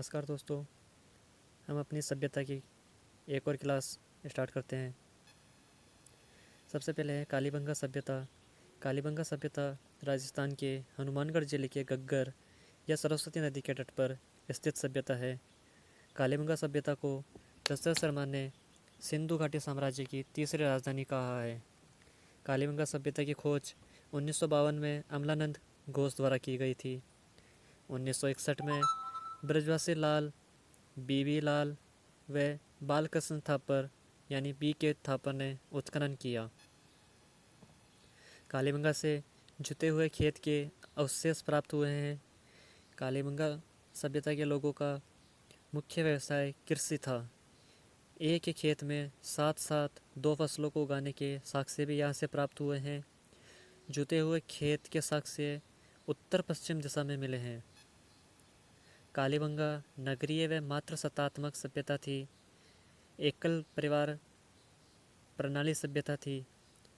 नमस्कार दोस्तों। हम अपनी सभ्यता की एक और क्लास स्टार्ट करते हैं। सबसे पहले है कालीबंगा सभ्यता। कालीबंगा सभ्यता राजस्थान के हनुमानगढ़ जिले के गग्गर या सरस्वती नदी के तट पर स्थित सभ्यता है। कालीबंगा सभ्यता को दशरथ शर्मा ने सिंधु घाटी साम्राज्य की तीसरी राजधानी कहा है। कालीबंगा सभ्यता की खोज 1952 में अमलानंद घोष द्वारा की गई थी। 1961 में ब्रजवासी लाल, बीबी लाल व बालकृष्ण थापर यानी बी के थापर ने उत्खनन किया। कालीबंगा से जुते हुए खेत के अवशेष प्राप्त हुए हैं। कालीबंगा सभ्यता के लोगों का मुख्य व्यवसाय कृषि था। एक ही खेत में साथ साथ दो फसलों को उगाने के साक्ष्य भी यहाँ से प्राप्त हुए हैं। जुते हुए खेत के साक्ष्य उत्तर पश्चिम दिशा में मिले हैं। कालीबंगा नगरीय व मात्र सत्तात्मक सभ्यता थी। एकल परिवार प्रणाली सभ्यता थी।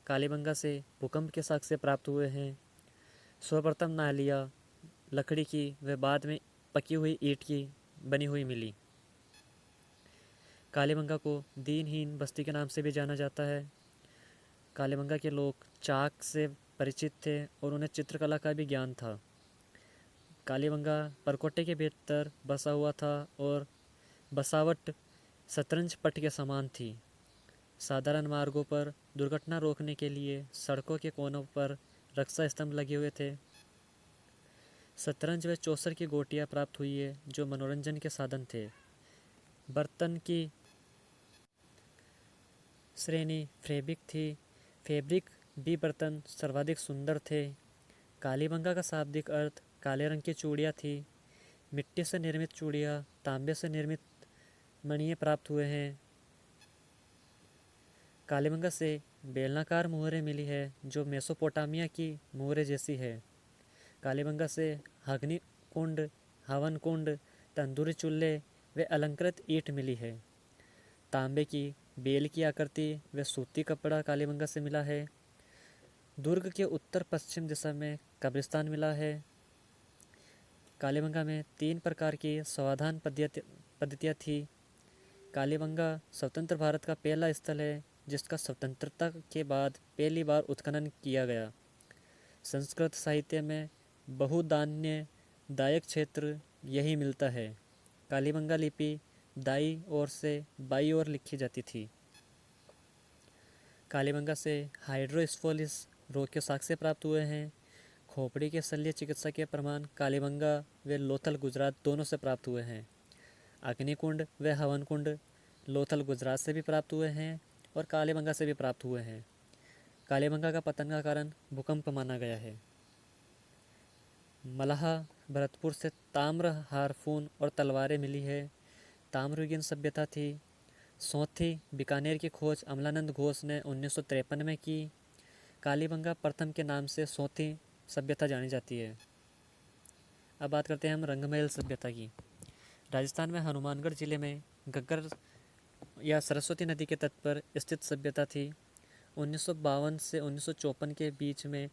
कालीबंगा से भूकंप के साक्ष्य प्राप्त हुए हैं। सर्वप्रथम नालियाँ लकड़ी की व बाद में पकी हुई ईंट की बनी हुई मिली। कालीबंगा को दीनहीन बस्ती के नाम से भी जाना जाता है। कालीबंगा के लोग चाक से परिचित थे और उन्हें चित्रकला का भी ज्ञान था। कालीबंगा परकोटे के भीतर बसा हुआ था और बसावट शतरंज पट के समान थी। साधारण मार्गों पर दुर्घटना रोकने के लिए सड़कों के कोनों पर रक्षा स्तंभ लगे हुए थे। शतरंज व चौसर की गोटियां प्राप्त हुई है जो मनोरंजन के साधन थे। बर्तन की श्रेणी फैब्रिक थी। फैब्रिक भी बर्तन सर्वाधिक सुंदर थे। कालीबंगा का शाब्दिक अर्थ काले रंग की चूड़ियाँ थी। मिट्टी से निर्मित चूड़ियाँ, तांबे से निर्मित मणियाँ प्राप्त हुए हैं। कालीबंगा से बेलनाकार मुहरें मिली है जो मेसोपोटामिया की मुहरें जैसी है। कालीबंगा से अग्नि कुंड, हवन कुंड, तंदूरी चूल्हे व अलंकृत ईंट मिली है। तांबे की बेल की आकृति व सूती कपड़ा कालीबंगा से मिला है। दुर्ग के उत्तर पश्चिम दिशा में कब्रिस्तान मिला है। कालीबंगा में 3 प्रकार की समाधान पद्धतियाँ थी। कालीबंगा स्वतंत्र भारत का पहला स्थल है जिसका स्वतंत्रता के बाद पहली बार उत्खनन किया गया। संस्कृत साहित्य में बहुदान्य दायक क्षेत्र यही मिलता है। कालीबंगा लिपि दाई ओर से बाई ओर लिखी जाती थी। कालीबंगा से हाइड्रोस्फोलिस रोग के साक्ष्य प्राप्त हुए हैं। खोपड़ी के शल्य चिकित्सा के प्रमाण कालीबंगा व लोथल गुजरात दोनों से प्राप्त हुए हैं। अग्निकुंड व हवन कुंड लोथल गुजरात से भी प्राप्त हुए हैं और कालीबंगा से भी प्राप्त हुए हैं। कालीबंगा का पतन का कारण भूकंप माना गया है। मलाहा भरतपुर से ताम्र, हारफून और तलवारें मिली है। ताम्रयुगीन सभ्यता थी। सौंथी बीकानेर की खोज अमलानंद घोष ने 1953 में की। कालीबंगा प्रथम के नाम से सौंथी सभ्यता जानी जाती है। अब बात करते हैं हम रंगमहल सभ्यता की। राजस्थान में हनुमानगढ़ जिले में गग्गर या सरस्वती नदी के तट पर स्थित सभ्यता थी। 1952 से 1954 के बीच में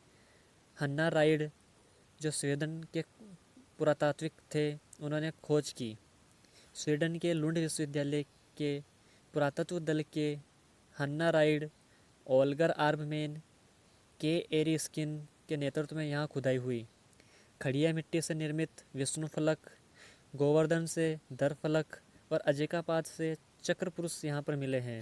हन्ना राइड जो स्वीडन के पुरातात्विक थे उन्होंने खोज की। स्वीडन के लुंड विश्वविद्यालय के पुरातत्व दल के हन्ना राइड, ओल्गर आर्बमैन, के एरिस्किन के नेतृत्व में यहाँ खुदाई हुई। खड़िया मिट्टी से निर्मित विष्णु फलक, गोवर्धन से दर फलक और अजिकापात से चक्र पुरुष यहाँ पर मिले हैं।